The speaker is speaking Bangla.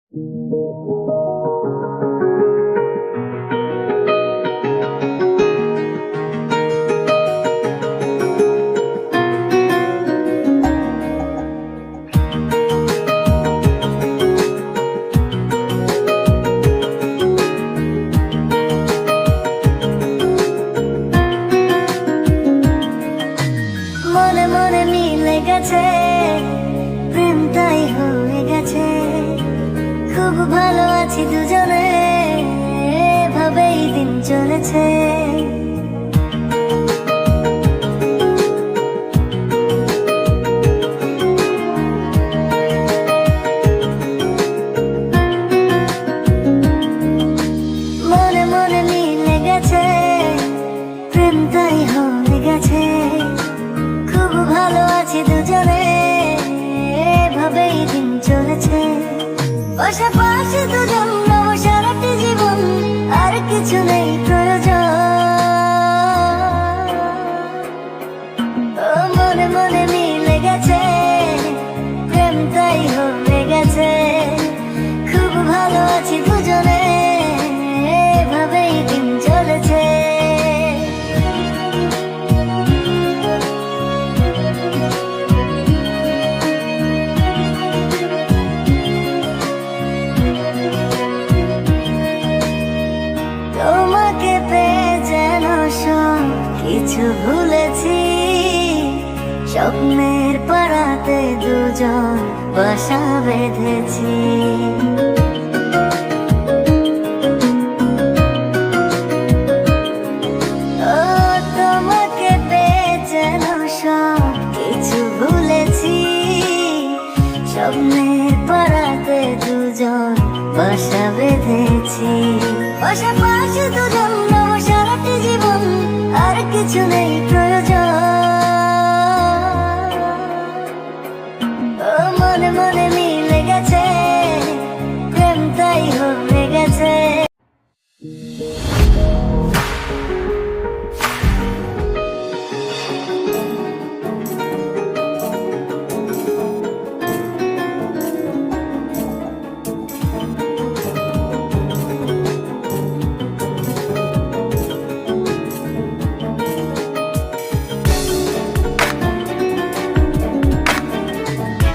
মনে মনে মিলে গেছে, প্রেম তাই হয়ে গেছে। খুব ভালো আছি দুজনে, এভাবেই দিন চলেছে। মনে মনে মিলে গেছে, প্রেম তাই হয়ে গেছে। খুব ভালো আছি দুজনে, এভাবেই দিন চলেছে। পাশাপাশি দুজন রব সারাটি জীবন, আর কিছু নেই প্রয়োজন। ও মনে মনে মিলে গেছে, প্রেম তাই হয়ে গেছে। খুব ভালো আছি দুজনে, এভাবেই দিন চলেছে। তোমাকে পেয়ে যেন সব কিছু ভুলেছি। স্বপ্নের পাড়াতে দুজন বাসা বেঁধেছি। ও তোমাকে পেয়ে যেন সব কিছু ভুলেছি। স্বপ্নের পাড়াতে দুজন বাসা বেঁধেছি। পাশাপাশি দুজন রব সারাটি জীবন, আর কিছু নেই।